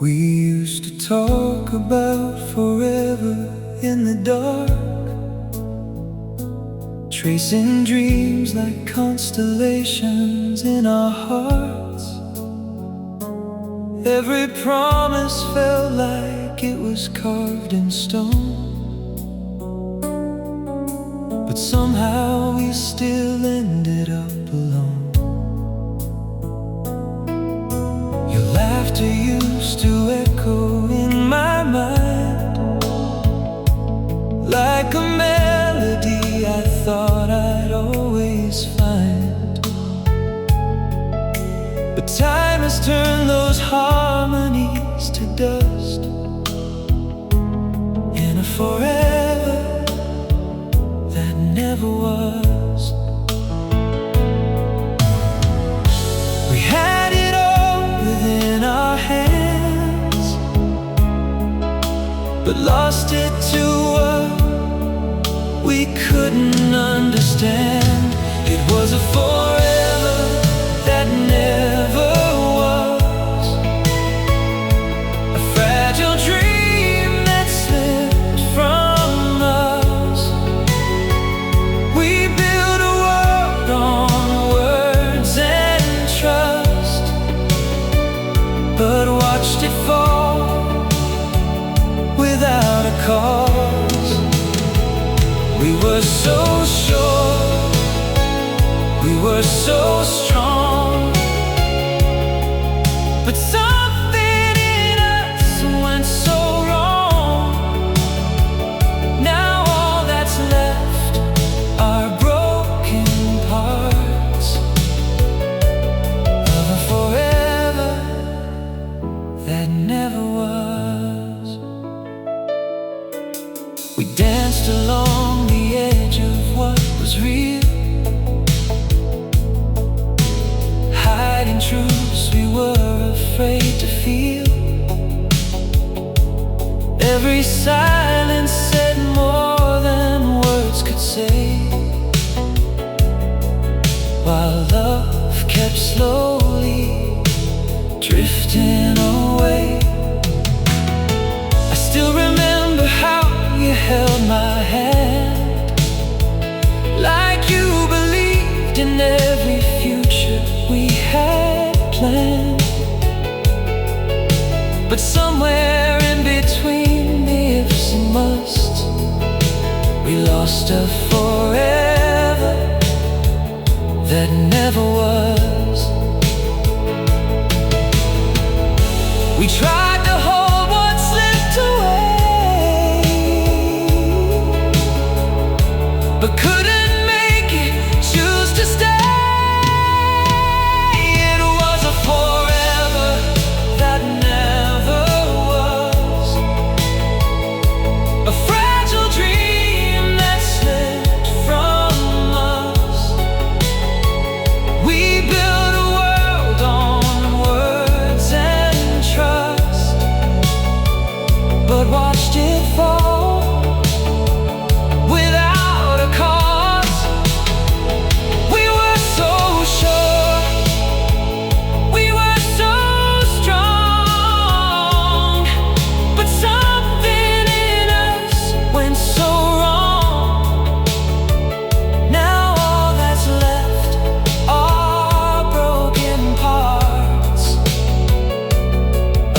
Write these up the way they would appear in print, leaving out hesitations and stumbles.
We used to talk about forever in the dark, tracing dreams like constellations in our hearts. Every promise felt like it was carved in stone, but somehow we still ended up alone. Your laughter used to echo in my mind like a melody I thought I'd always find. But time has turned those harmonies to dust in a forever that never was. We had it all within our hands, but lost it to what we couldn't understand. It was a forever that never was, a fragile dream that slipped from us. We built a world on words and trust, but watched it fall without a cause. We were so sure, we were so strong, but something in us went so wrong. Now all that's left are broken parts of a forever that never was. We danced along the edge of what was real, hiding truths we were afraid to feel. Every silence said more than words could say, while love kept slowly drifting away. I still remember how you held my hand, like you believed in every future we had planned. But somewhere in between the ifs and musts, we lost a forever that never was. We tried to hold what slipped away, but couldn't make it choose to stay. It was a forever that never was, a fragile dream that slipped from us. We built a world on words and trust, but watched it fall without a cause. We were so sure, we were so strong, but something in us went so wrong. Now all that's left are broken parts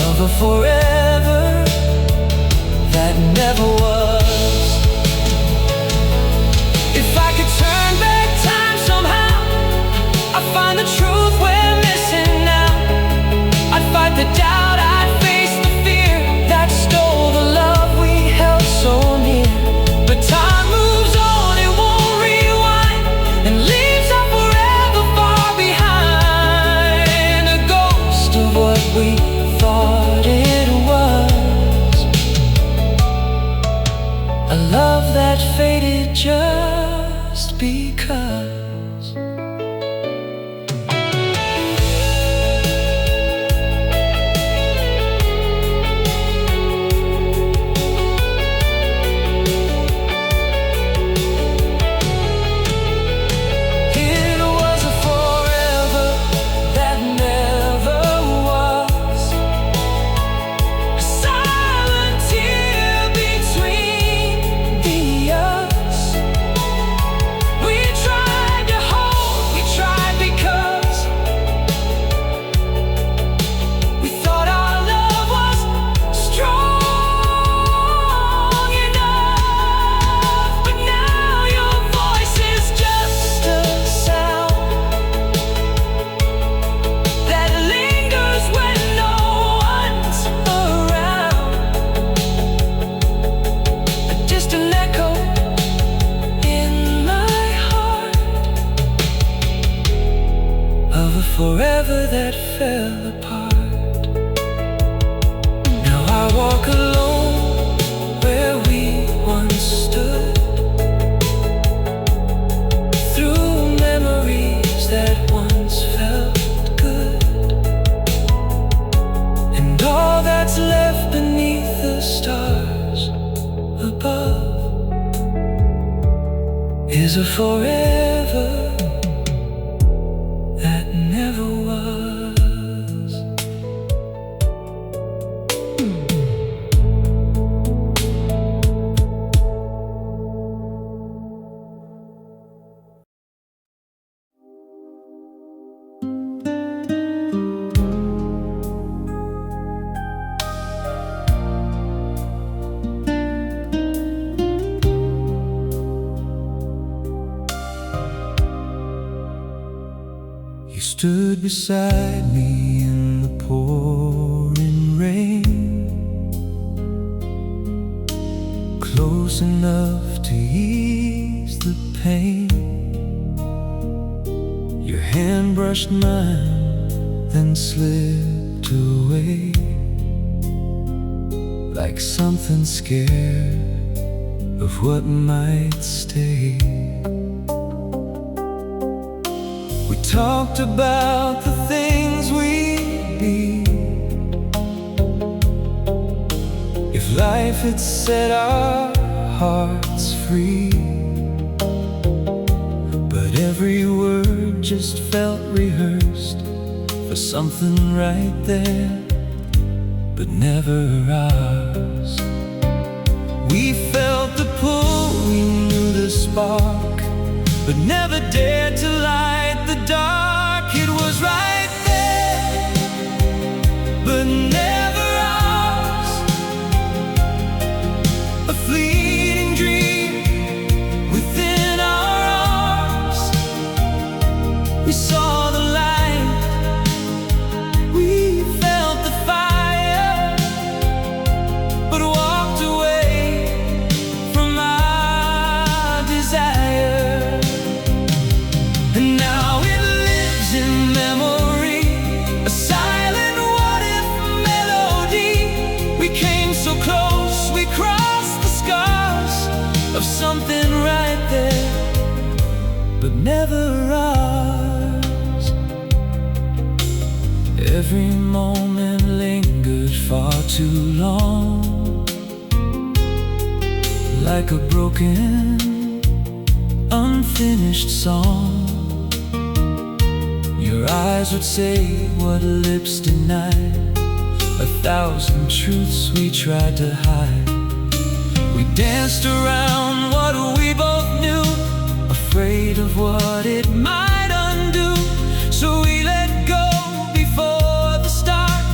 of a forever that never was. If I could turn back time somehow, I'd find the truth we're missing now. I'd fight the doubt, I'd face the fear that stole the love we held so near. But time moves on, it won't rewind, and leaves us forever far behind, a ghost of what we thought it was, a love that faded just because. It was a forever that never was, fell apart. Now I walk alone where we once stood, through memories that once felt good. And all that's left beneath the stars above is a forever that never was. You stood beside me in the pouring rain, close enough to ease the pain. Your hand brushed mine, then slipped away, like something scared of what might stay. We talked about the things we'd be if life had set our hearts free. But every word just felt rehearsed for something right there, but never ours. We felt the pull, we knew the spark, but never dared to light the dark. It was right there, but never ours. A fleeting dream within our arms. We saw the light, we felt the fire, but walked away from our desire. And now it lives in memory, a silent what-if melody. We came so close, we crossed the scars of something right there, but never ours. Every moment lingered far too long, like a broken, unfinished song. Your eyes would say what lips denied, 1,000 truths we tried to hide. We danced around what we both knew, afraid of what it might undo. So we let go before the start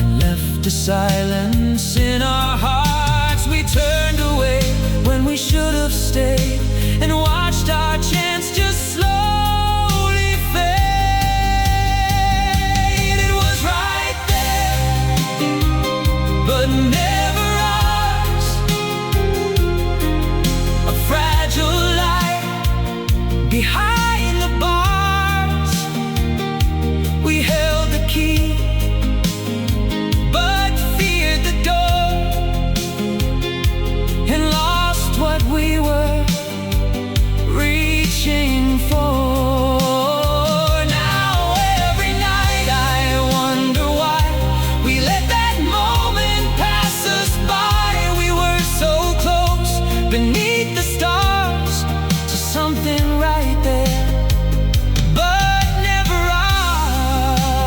and left a silence in our hearts. We turned away when we should have stayed and watched our chance just slowly fade. It was right there, but never ours. A fragile light behind the bars. We held the key, but feared the door, and lost what we were reaching for. Now every night I wonder why we let that moment pass us by. We were so close beneath the stars to something right there, but never ours.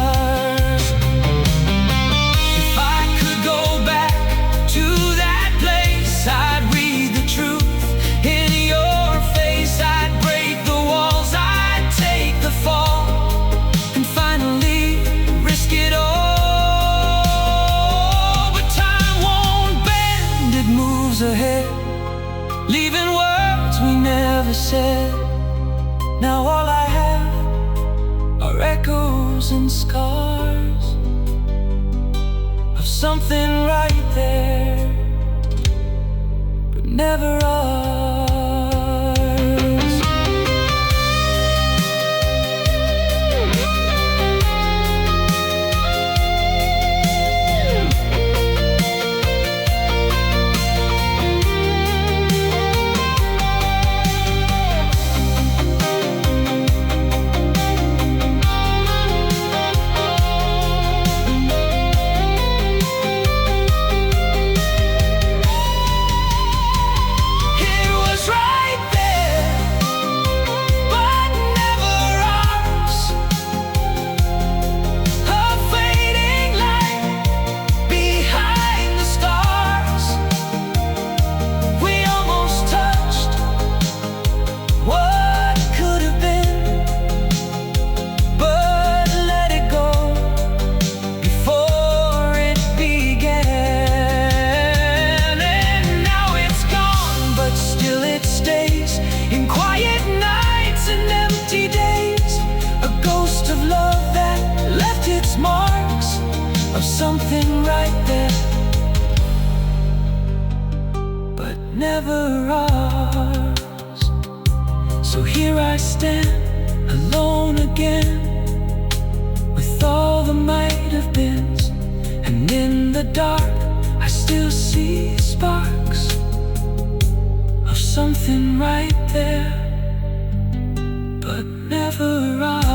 If I could go back to that place, I'd read the truth in your face. I'd break the walls, I'd take the fall, and finally risk it all. But time won't bend, it moves ahead, leaving words we never said. Now all I have are echoes and scars of something right there, but never ours. right there, but never ours. So here I stand, alone again, with all the might have beens. And in the dark I still see sparks of something right there, but never ours.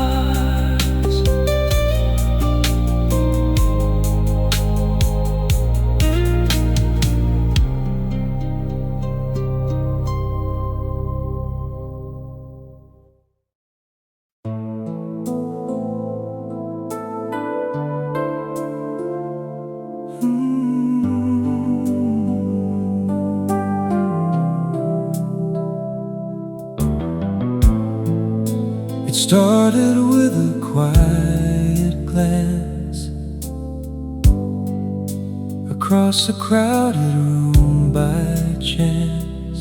Started with a quiet glance across a crowded room by chance.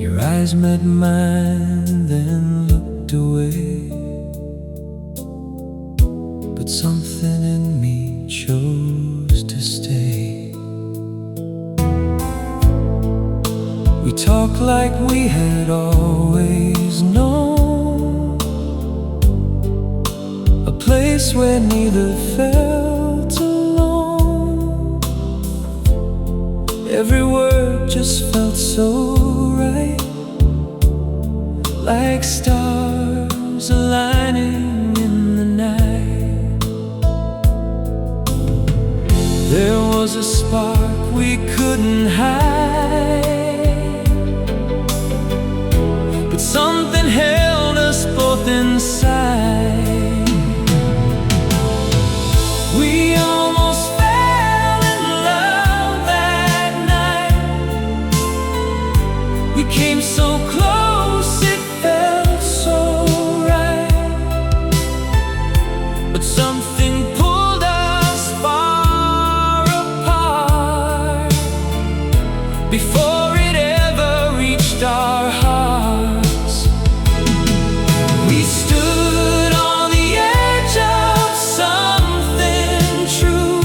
Your eyes met mine, then looked away, but something in me chose to stay. We talked like we had always known, a place where neither felt alone. Every word just felt so right, like stars aligning in the night. There was a spark we couldn't hide, but something held us both inside. We almost fell in love that night. We came so close, it felt so right, but something pulled us far apart before it ever reached our hearts. We stood on the edge of something true,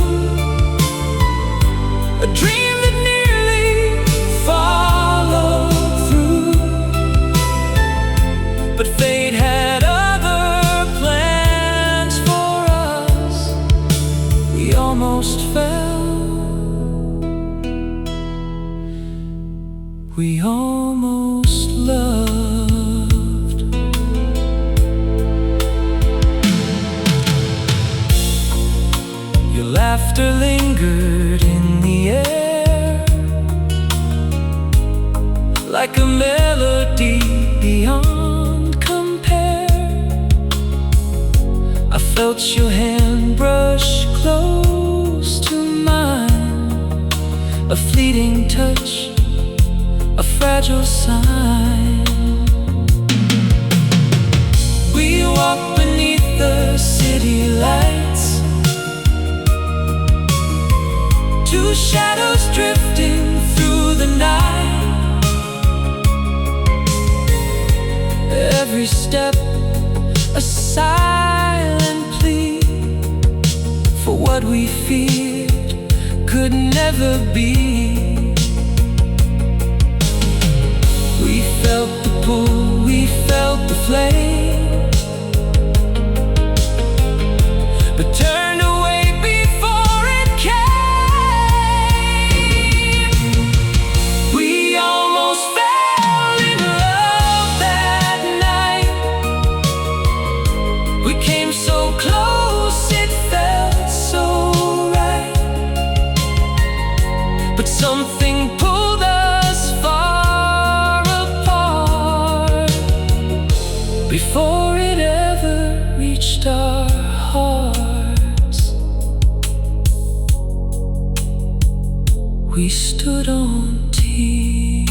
a dream that nearly followed through, but fate had other plans for us. We almost fell, we almost loved. Your laughter lingered in the air, like a melody beyond compare. I felt your hand brush close to mine, a fleeting touch, a fragile sign. We walked beneath the city lights, two shadows drifting through the night. Every step a silent plea for what we feared could never be. We felt the pull, we felt the flame, but turned away before it came. We almost fell in love that night. We came so close, it felt so right, but something pulled us far apart before it ever reached our hearts. We stood on tea.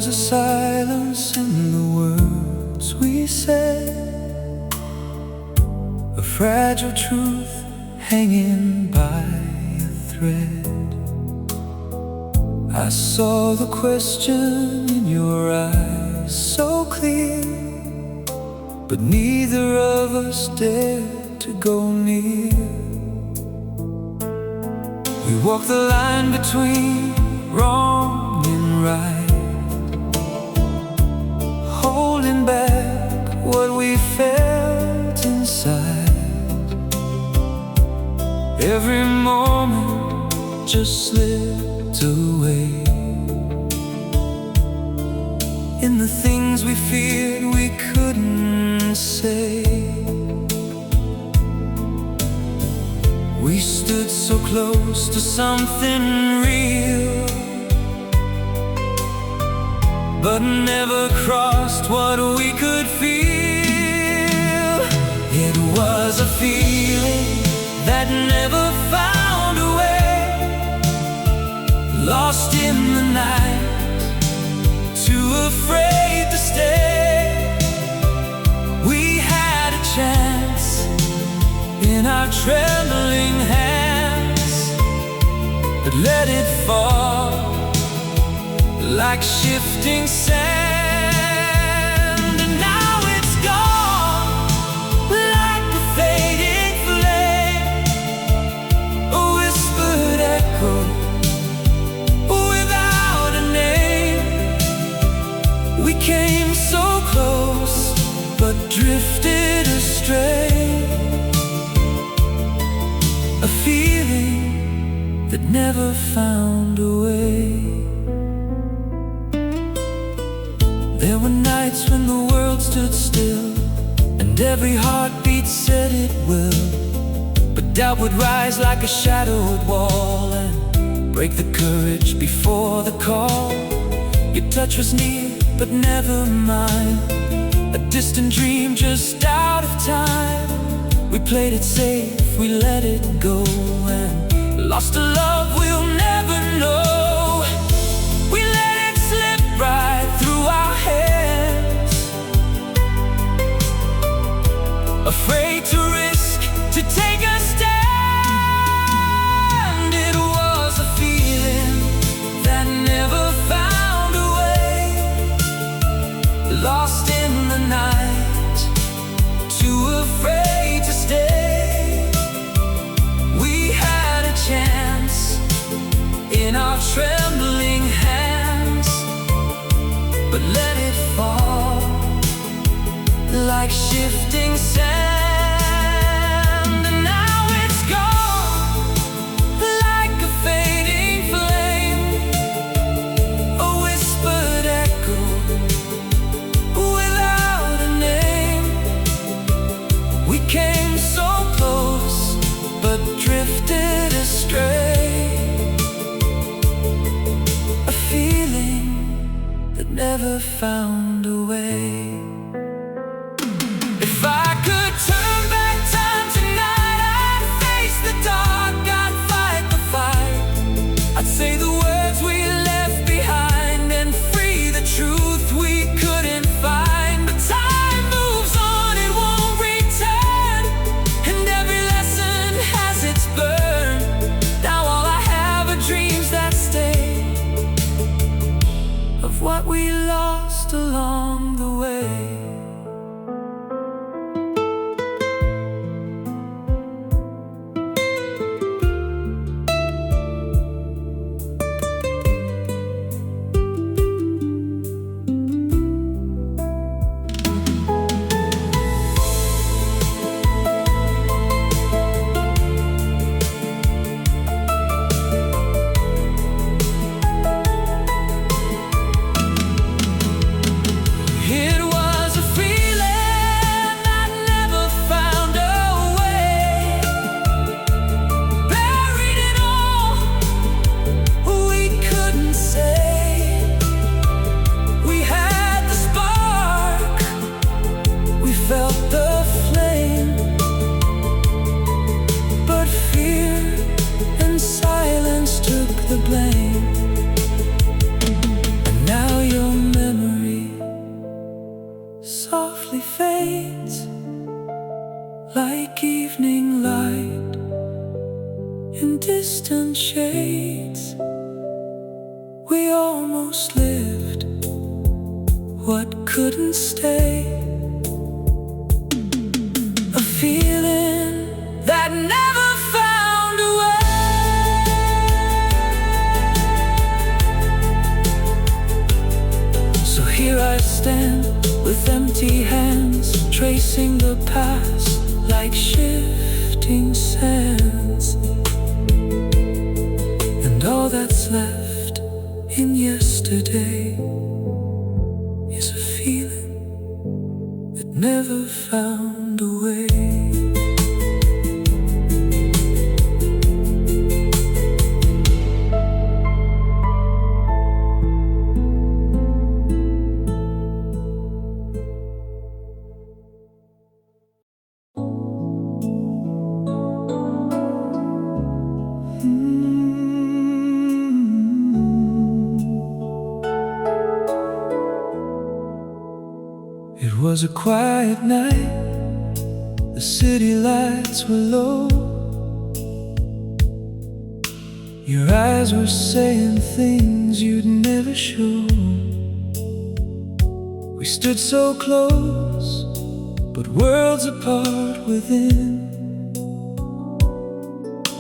was a silence in the words we said, a fragile truth hanging by a thread. I saw the question in your eyes so clear, but neither of us dared to go near. We walked the line between wrong and right, holding back what we felt inside. Every moment just slipped away in the things we feared we couldn't say. We stood so close to something real, but never crossed what we could feel. It was a feeling that never found a way, lost in the night, too afraid to stay. We had a chance in our trembling hands, but let it fall like shifting sand. And now it's gone, like a fading flame, a whispered echo without a name. We came so close, but drifted astray. A feeling that never found a way. There were nights when the world stood still, and every heartbeat said it will, but doubt would rise like a shadowed wall and break the courage before the call. Your touch was near, but never mine, a distant dream just out of time. We played it safe, we let it go, and lost a love we'll never know. We let it slip right through our hands, afraid to risk, to take a stand. It was a feeling that never found a way, lost in the night, too afraid to stay. We had a chance in our trembling hands, but let it fall like shifting sand. And now it's gone, like a fading flame, a whispered echo without a name. We came so close, but drifted astray. A feeling that never found a way. If I could turn back time tonight, I'd face the dark, I'd fight the fight. I'd say the words we left behind and free the truth we couldn't find. But time moves on, it won't return, and every lesson has its burn. Now all I have are dreams that stay, of what we lost along distant shades. We almost lived what couldn't stay. A feeling that never found a way. So here I stand with empty hands, tracing the past like shifting sands. And all that's left in yesterday is a feeling that never found a way. It was a quiet night, the city lights were low. Your eyes were saying things you'd never show. We stood so close, but worlds apart within.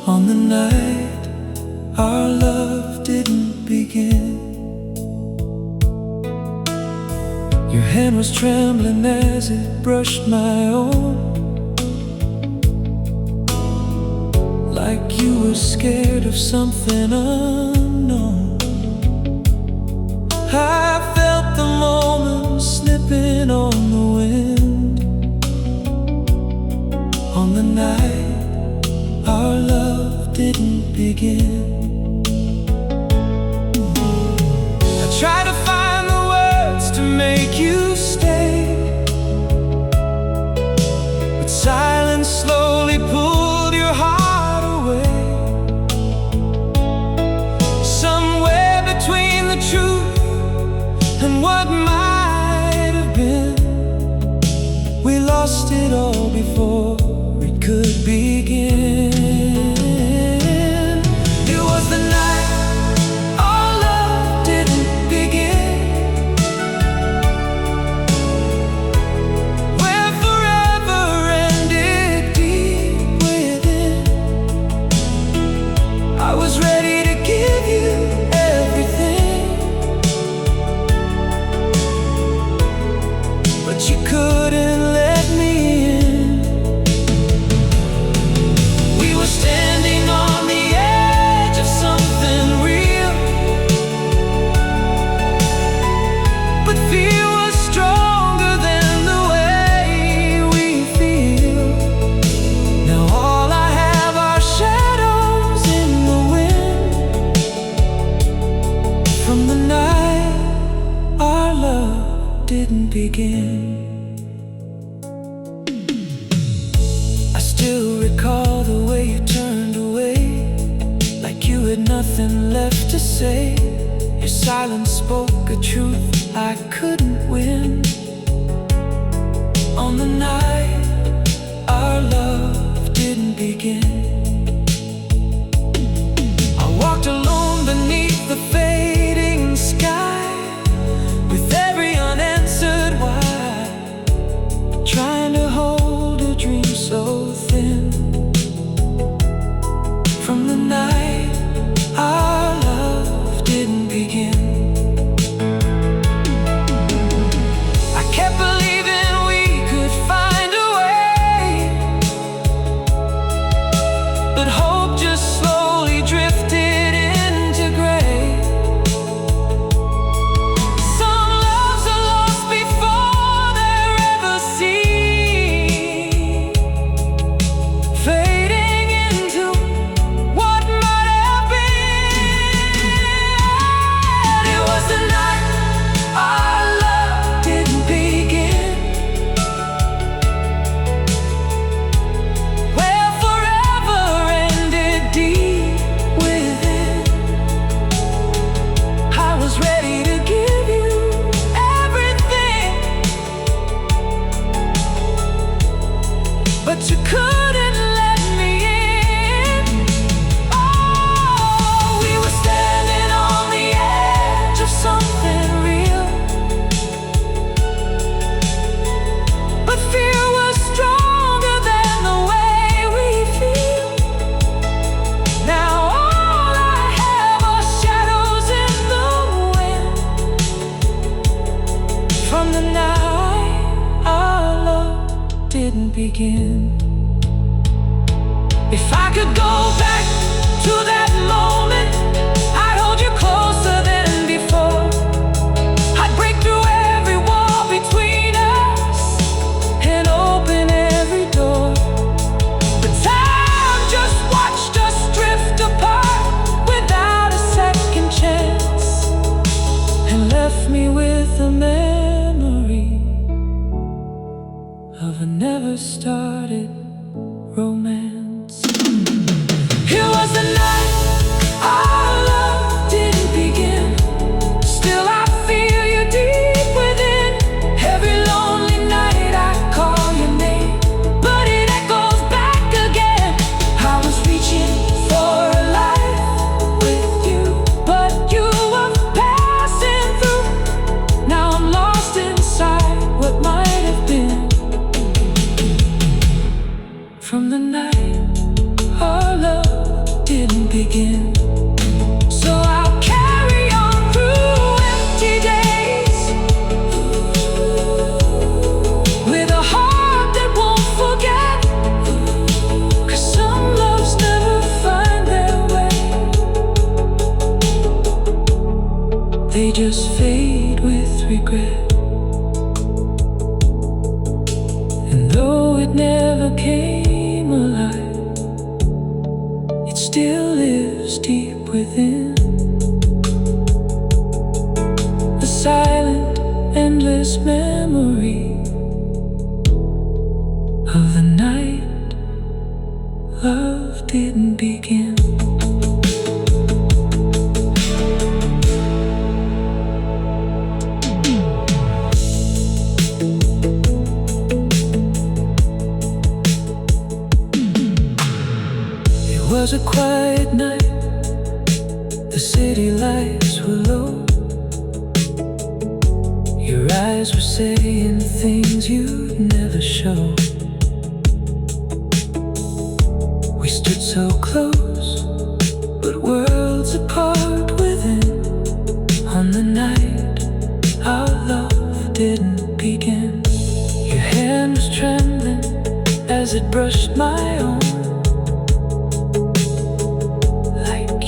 On the night our love didn't begin. Your hand was trembling as it brushed my own, like you were scared of something unknown. I felt the moment slipping on the wind. On the night our love didn't begin. I tried to find the words to make you stay, but silence slowly pulled your heart away. Somewhere between the truth and what might have been, we lost it all before it could begin. It was the night our love didn't begin, where forever ended deep within. I was ready to give you everything, but you couldn't let me in. We were standing on the edge of something real, but fear was stronger than the way we feel. Now all I have are shadows in the wind, from the night our love didn't begin. I still recall the way you turned away, like you had nothing left to say. Your silence spoke a truth I couldn't win. On the night our love didn't begin, I walked alone beneath the fading sky, with every unanswered why, trying to hold a dream so thin. From the night our love didn't begin, I kept believing we could find a way, but hope just slowly drifted into gray. Some loves are lost before they're ever seen, fading into what might have been. It was the night our love didn't begin, where forever ended deep could go back to that moment, I'd hold you closer than before. I'd break through every wall between us and open every door. But time just watched us drift apart without a second chance, and left me with a memory of a never started romance. It was the night our love didn't begin. Still I feel you deep within. Every lonely night I call your name, but it echoes back again. I was reaching for a life with you, but you were passing through. Now I'm lost inside what might have been. From the night our love didn't begin. So I'll carry on through empty days, with a heart that won't forget. 'Cause some loves never find their way, they just fade with regret. And though it never came alive, it still lives deep within. A silent, endless memory of the night love didn't begin. It was a quiet night, the city lights were low. Your eyes were saying things you'd never show. We stood so close, but worlds apart within. On the night our love didn't begin, your hand was trembling as it brushed my own.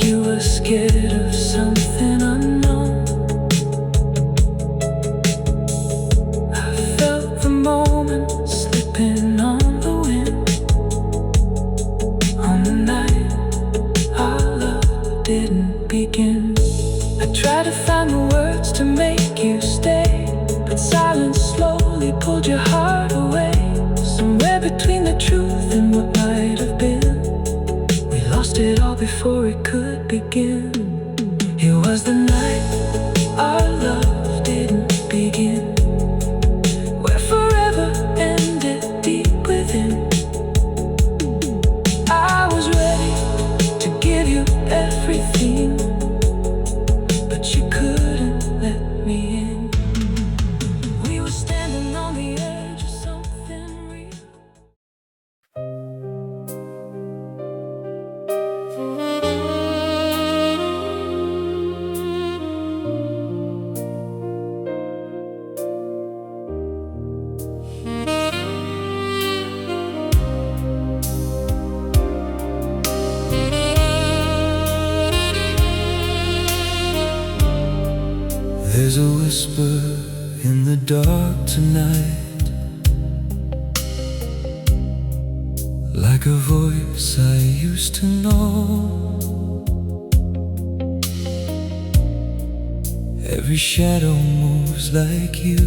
You were scared of something unknown. I felt the moment slipping on the wind. On the night our love didn't begin, I tried to find the words to make you stay, but silence slowly pulled your heart away. Somewhere between the truth and what might have been, we lost it all before it could begin. It was the night our love didn't begin, where forever ended deep within. I was ready to give you everything, but you couldn't let me in. We were standing on the edge of something real. There's a whisper in the dark tonight, like a voice I used to know. Every shadow moves like you,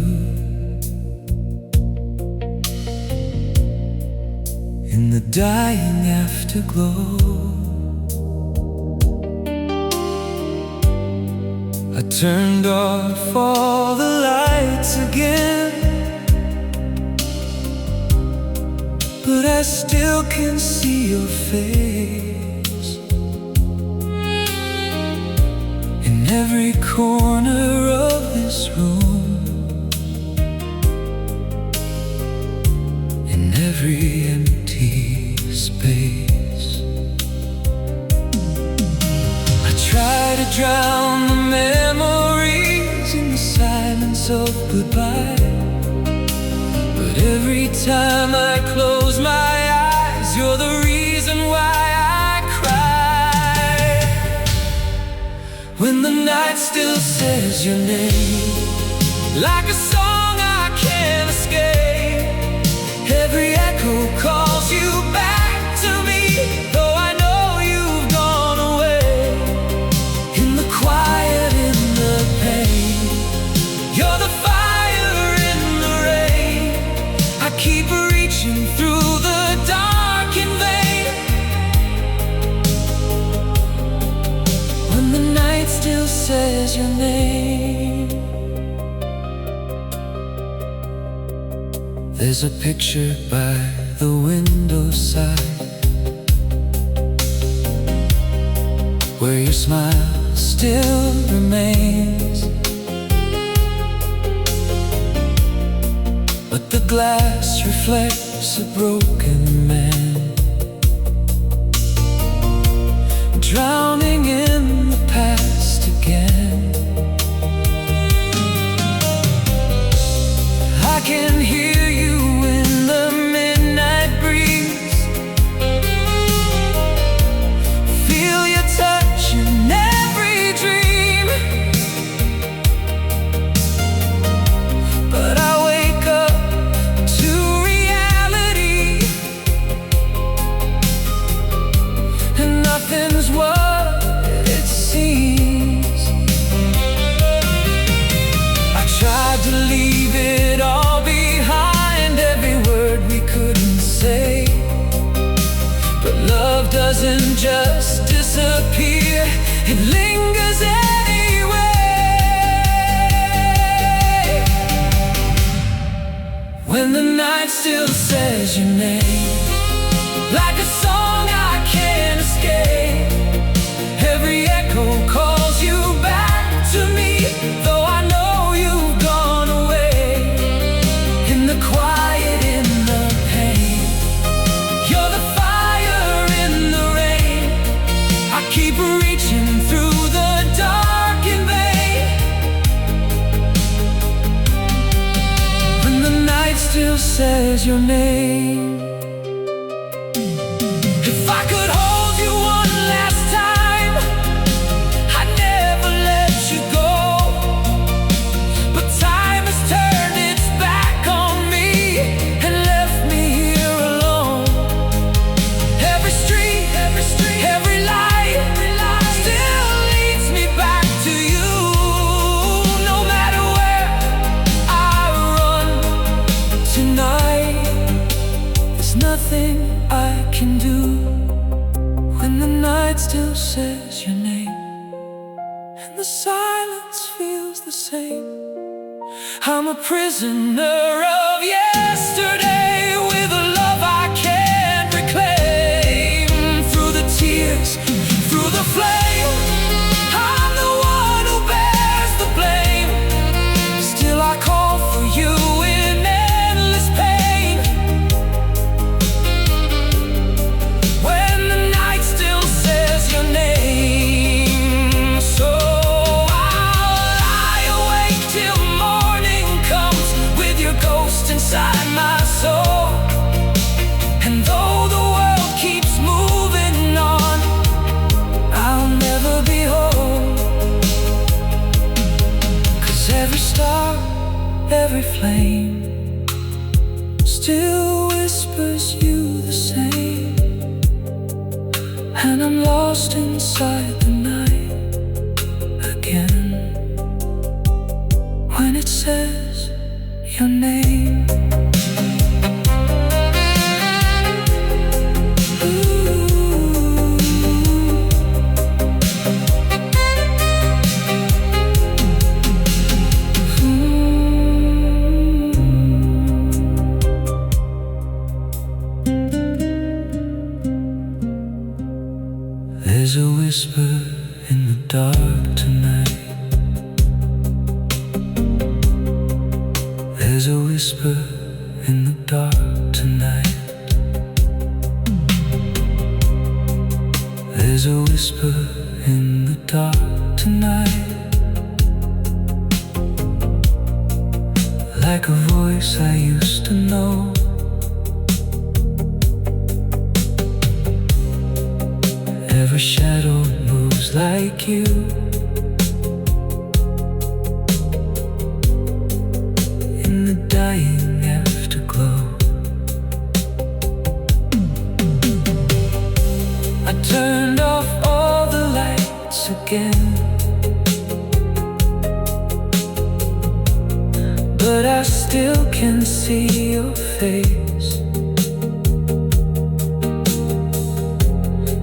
in the dying afterglow. I turned off all the lights again, but I still can see your face in every corner of this room, in every empty space. I try to drown the memories in the silence of goodbye, but every time I close my eyes, you're the reason why I when the night still says your name. Like a song I can't escape, every echo calls you back to me, though I know you've gone away. In the quiet, in the pain, you're the fire in the rain. I keep reaching through the dark in vain, when the night still says your name. There's a picture by the window side, where your smile still remains, but the glass reflects a broken man, drowning in the past again. I can hear you in the midnight breeze, feel your touch in every dream, but I wake up to reality, and nothing's what it seems. I tried to leave it all behind, every word we couldn't say, but love doesn't just disappear, it lingers anyway. When the night still says your name, like a song I can't escape, every echo calls you back to me, though I know you've gone away. In the quiet, in the pain, you're the fire in the rain. I keep reaching through the dark in vain, when the night still says your name. If I could hold you one last time, I'd never let you go, but time has turned its back on me and left me here alone. Every street, every light still leads me back to you. No matter where I run tonight, there's nothing I can do, when the night still says your name, and the silence feels the same. I'm a prisoner of yesterday, with a love I can't reclaim. Through the tears, through the flame, I'm the one who bears the blame. Still I call for you in endless pain, when the night still says your name. So I'll lie awake till morning comes, with your ghost inside my soul. And though the world keeps moving on, I'll never be whole, 'cause every star, every flame still whispers you the same, and I'm lost inside the night again, when it says your name. There's a whisper in the dark tonight, there's a whisper in the dark tonight, there's a whisper in the dark tonight, like a voice I used to know. Every shadow moves like you, turned off all the lights again, but I still can see your face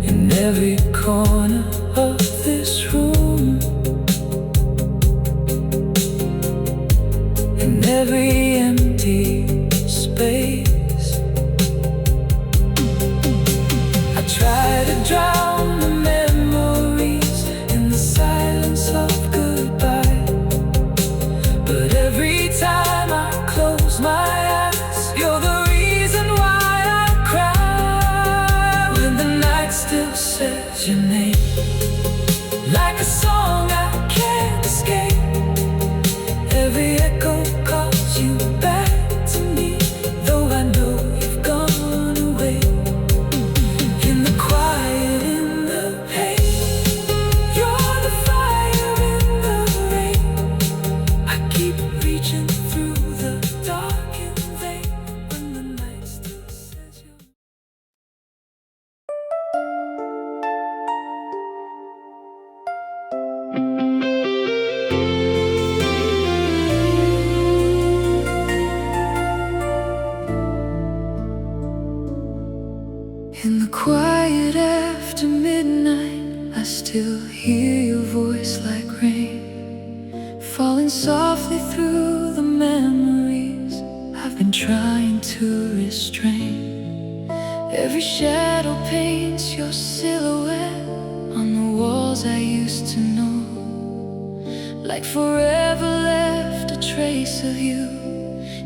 in every corner of this room, in every empty space. I try to drown the memories in the silence of goodbye, but every time I close my eyes, you're the reason why I cry. When the night still says your name, like a song I can't escape, every echo calls you back to me, though I know you've gone away. In the quiet, in the pain, you're the fire in the rain. I keep reaching through the dark in vain when the night still says your name. In the quiet after midnight, I still hear your voice like rain, falling softly through the memories I've been trying to restrain. Every shadow paints your silhouette on the walls I used to know, like forever left a trace of you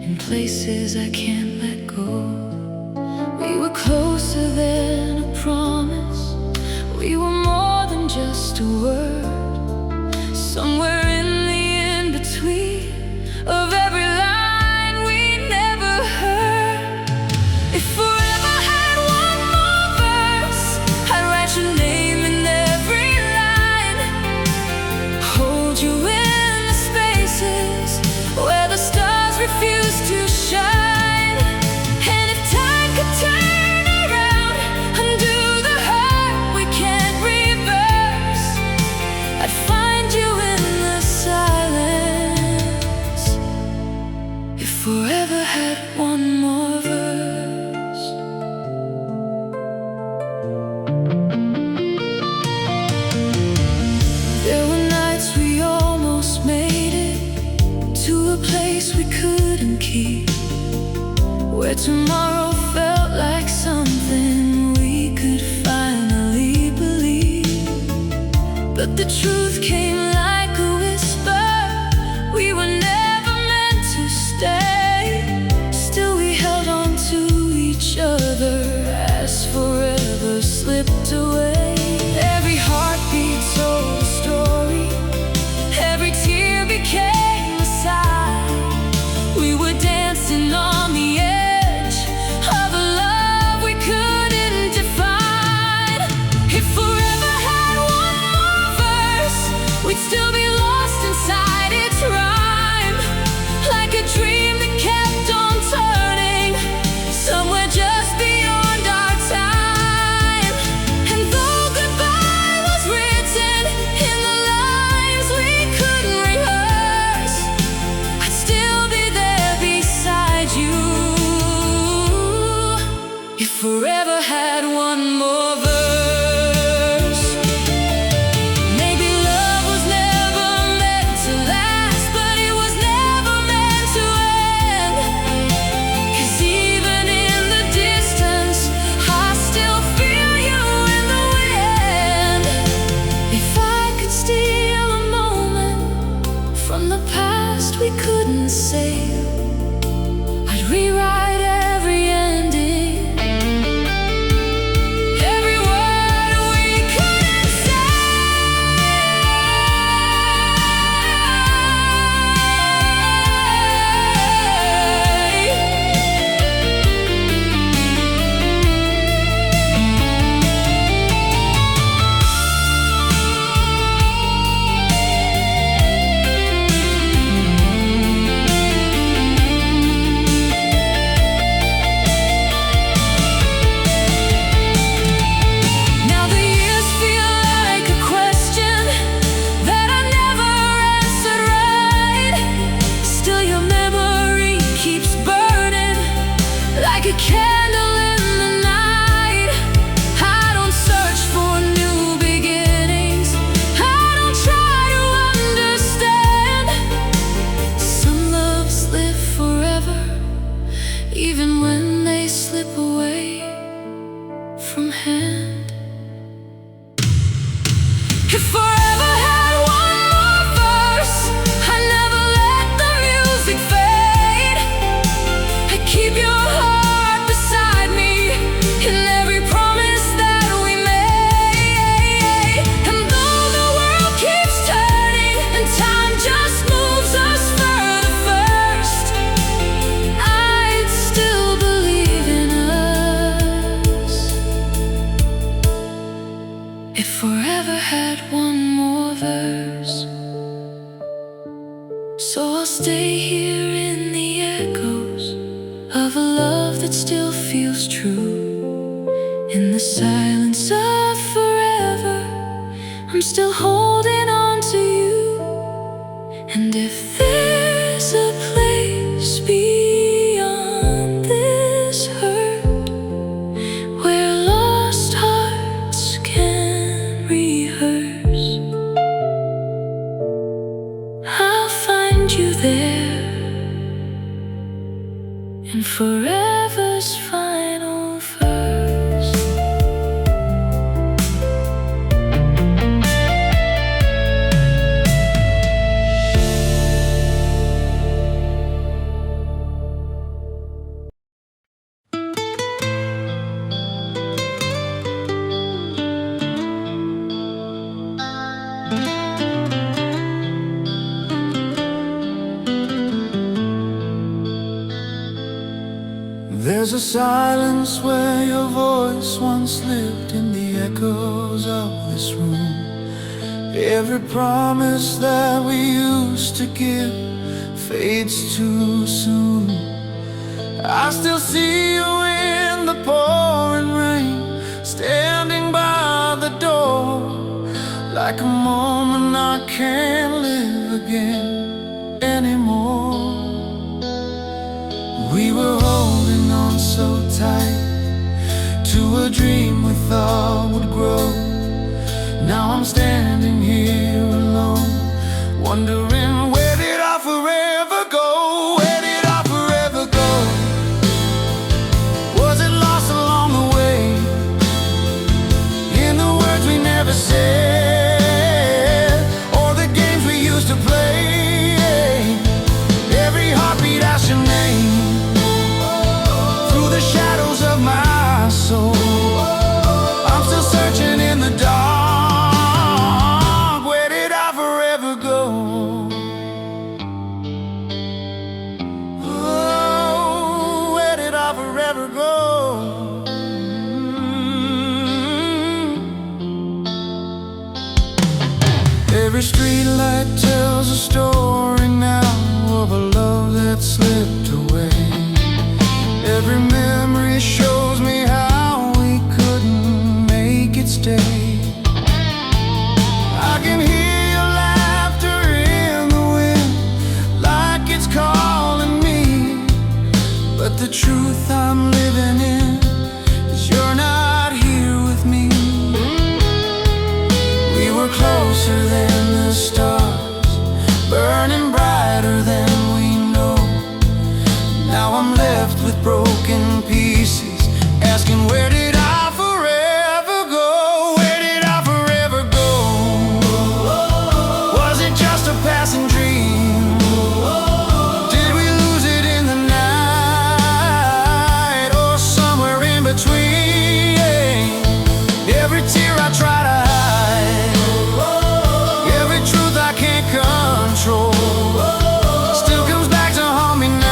in places I can't let go. We were closer than a promise, we were more than just a word, somewhere in the in-between of every line we never heard. If forever had one more verse, I'd write your name in every line, hold you in the spaces where the stars refuse to shine. And if time could turn around, undo the hurt we can't reverse, I'd find you in the silence. If forever had one more verse. There were nights we almost made it to a place we couldn't keep, where tomorrow felt like something we could finally believe. But the truth came like a whisper, we were never meant to stay. Still we held on to each other as forever slipped away. Every heartbeat told a story, every tear became a sigh. We were dancing on the edge of a love we couldn't define. If forever had one more verse, we'd still be lost inside its rhyme, like a dream that kept on turning, somewhere just beyond our time. And though If forever had one more verse, so I'll stay here in the echoes of a love that still feels true. In the silence of forever, I'm still holding on to you. And if there's a place beyond this hurt, where lost hearts can rehearse, I'll find you there in forever's final verse. There's a silence where your voice once lived in the echoes of this room. Every promise that we used to give fades too soon. I still see you in the pouring rain, standing by the door, like a moment I can't live again anymore. We were holding on so tight to a dream we thought would grow. Now I'm standing here alone, wondering where did our forever go? Where did our forever go? Was it lost along the way, in the words we never said, or the games we used to play? Every heartbeat asks your name, the shadows of my soul. I'm still searching in the dark. Where did I forever go? Oh, where did I forever go? Every street light tells a story now of a love that slipped away. Every memory shows me how we couldn't make it stay. I can hear your laughter in the wind, like it's calling me. But the truth I'm living in is you're not here with me. We were closer than the stars, burning brighter than we know. Now I'm left with broken pieces, asking where did I forever go? Where did I forever go? Was it just a passing dream? Did we lose it in the night, or somewhere in between? Every tear I try to hide, every truth I can't control, still comes back to haunt me now.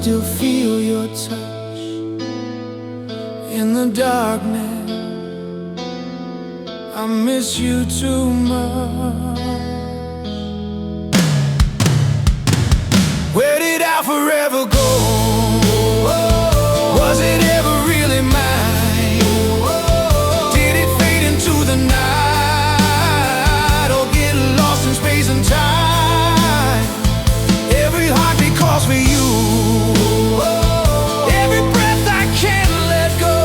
still feel your touch in the darkness. I miss you too much. I forever go? Was it ever really mine? Did it fade into the night, or get lost in space and time? Every heartbeat calls for you. Every breath I can't let go.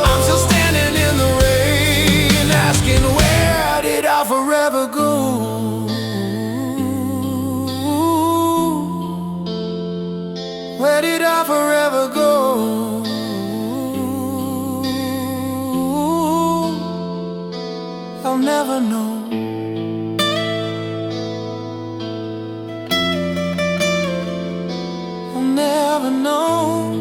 I'm still standing in the rain, asking where did I forever go? Where did I forever go? I'll never know. I'll never know.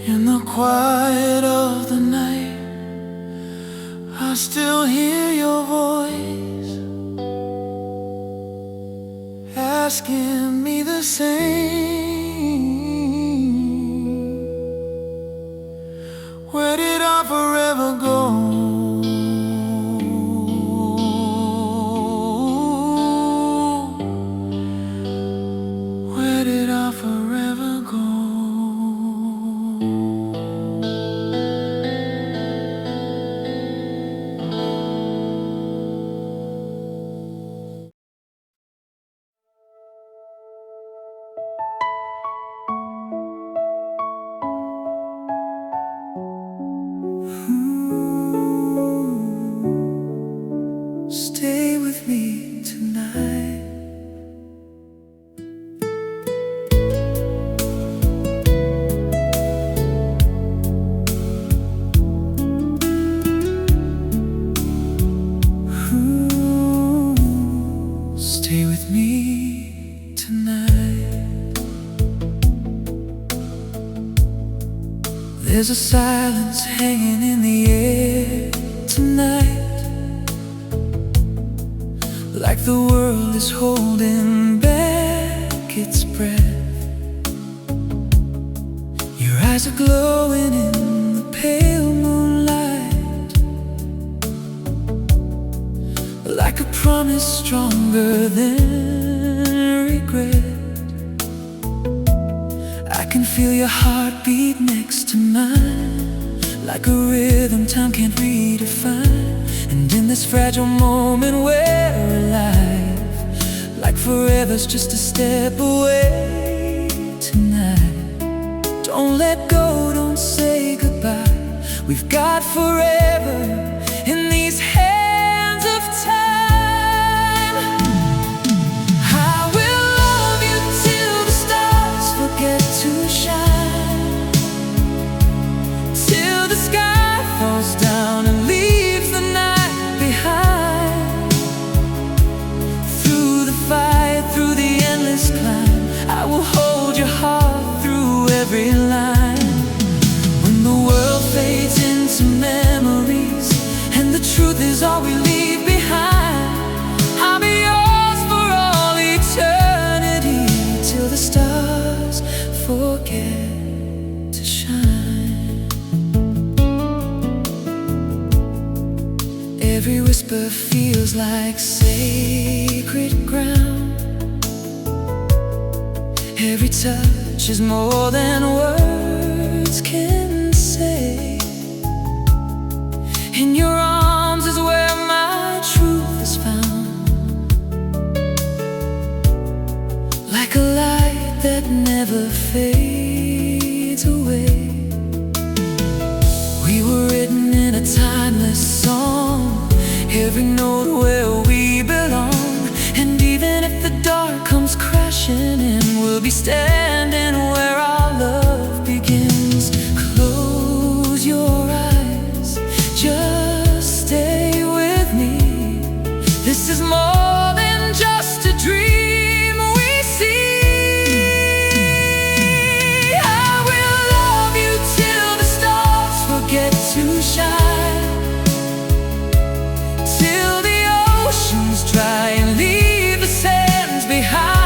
In the quiet of the night, I still hear your voice, asking me the same. Where did I forever go? Where did I forever go? Stay with me tonight. Stay with me tonight. There's a silence hanging in the air tonight, like the world is holding back its breath. Your eyes are glowing in the pale moonlight, like a promise stronger than regret. I can feel your heartbeat next to mine, like a rhythm time can't redefine. And in this fragile moment we're alive, like forever's just a step away tonight. Don't let go, don't say goodbye. We've got forever in these hands of time. I will love you till the stars forget to shine, till the sky falls down and leaves the night behind. Through the fight, through the endless climb, I will hold your heart through every line. When the world fades into memories and the truth is all we leave behind, I'll be yours for all eternity, till the stars forget to shine. Every whisper feels like sacred ground. Every touch is more than words can say. In your arms is where my truth is found, like a light that never fades away. We were written in a timeless song, every note where we belong. And even if the dark comes crashing in, we'll be standing where our love begins. Close your eyes, just stay with me. This is more than just a dream we see. I will love you till the stars forget to shine, till the oceans dry and leave the sands behind.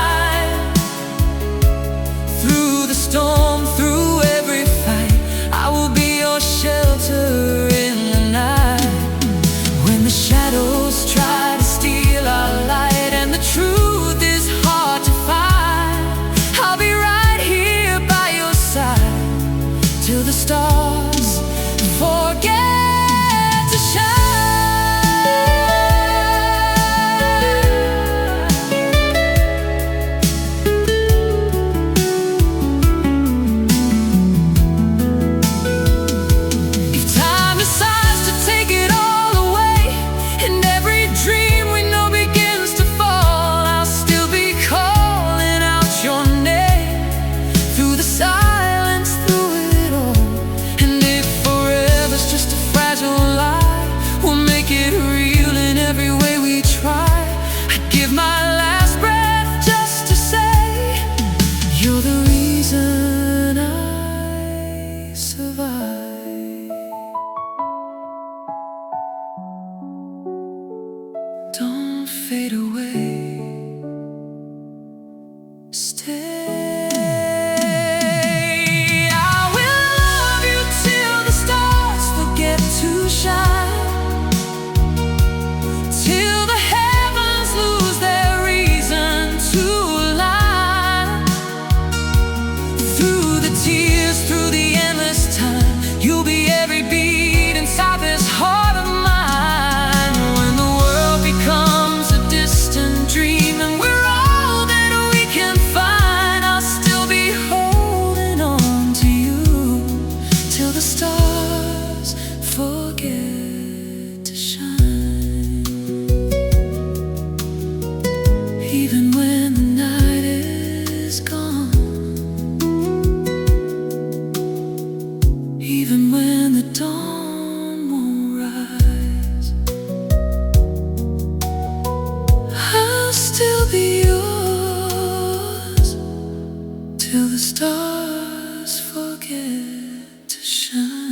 don't fade away. Stay. I will love you till the stars forget to shine, till the heavens lose their reason to align. Through the tears, through the endless time, you'll be every beat inside this heart of mine. When the world becomes a distant dream and we're all that we can find, I'll still be holding on to you till the stars forget to shine. Even when the night is gone, even when the dawn won't rise, I'll still be yours till the stars forget to shine.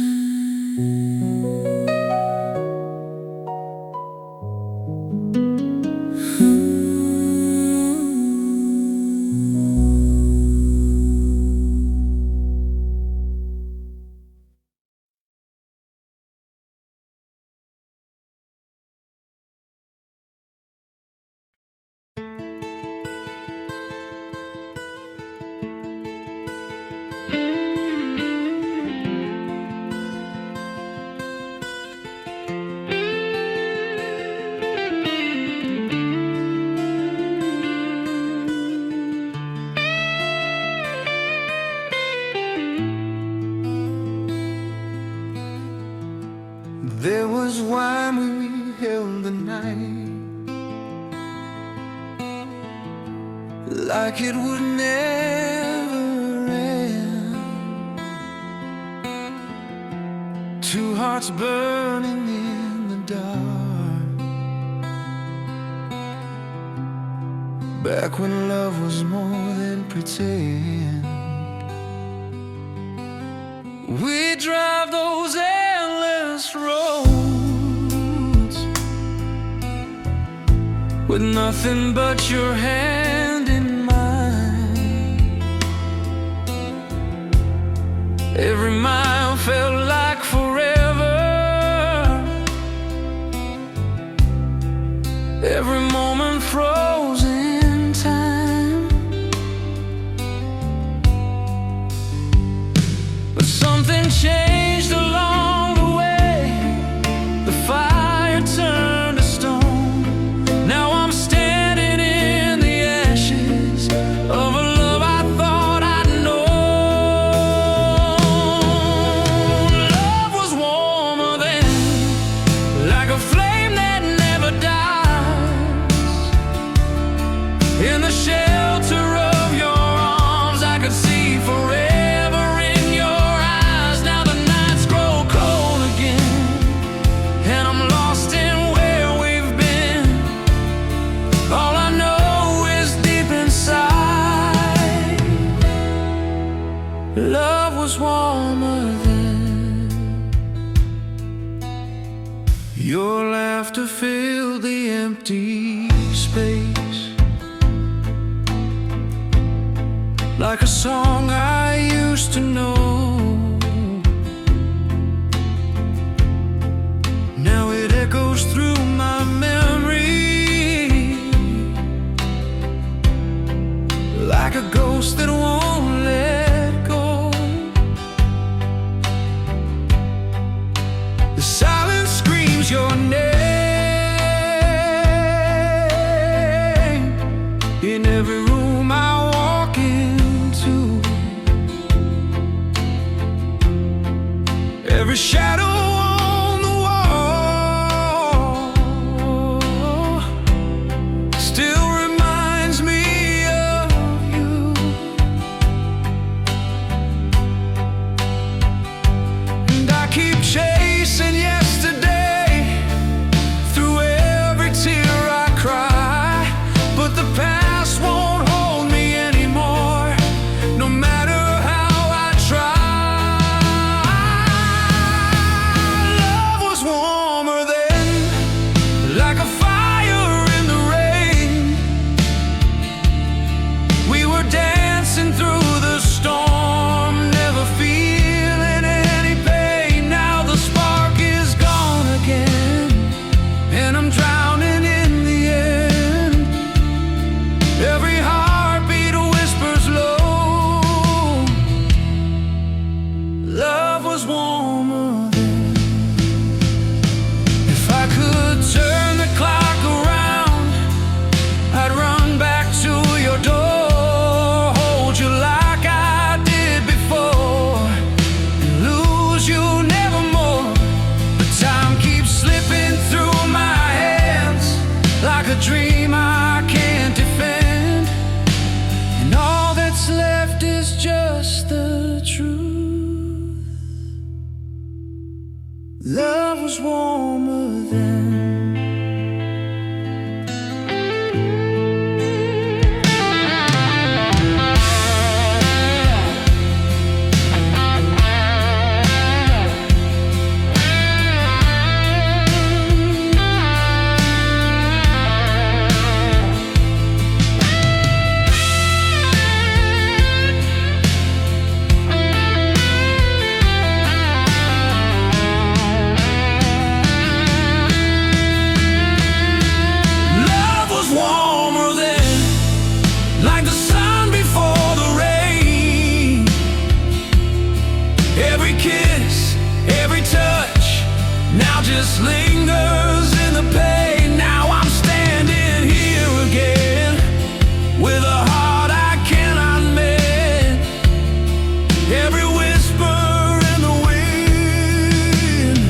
There was wine when we held the night, like it would never end. Two hearts burning in the dark, back when love was more than pretend. We drive those endless roads with nothing but your hand in mine. Every mile felt like forever, every moment froze in time. But something changed along the way. The fire turned to stone. Now I'm standing in the ashes of a love I thought I'd known. Love was warmer then, like a flame that never dies. In the shelter of your arms, I could see forever in your eyes. Now the nights grow cold again, and I'm lost in where we've been. All I know is deep inside, love was warmer then. Your laughter filled the empty space, like a song I used to know. Now it echoes through my memory, like a ghost that won't let go. The silence screams your name in every room I walk into, every shadow on the wall still reminds me of you. And I keep chasing yesterday through every tear I cry, but the past won't hold me anymore, no matter how I try. dream I can't defend, and all that's left is just the truth. Love was warmer then. Like the sun before the rain, every kiss, every touch now just lingers in the pain. Now I'm standing here again with a heart I cannot mend. Every whisper in the wind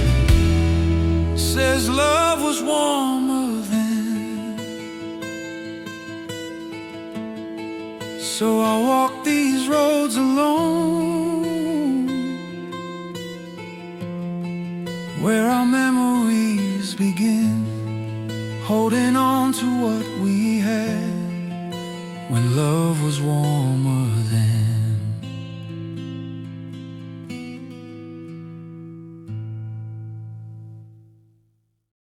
says love was warmer then. So I walk these roads alone, where our memories begin, holding on to what we had when love was warmer then.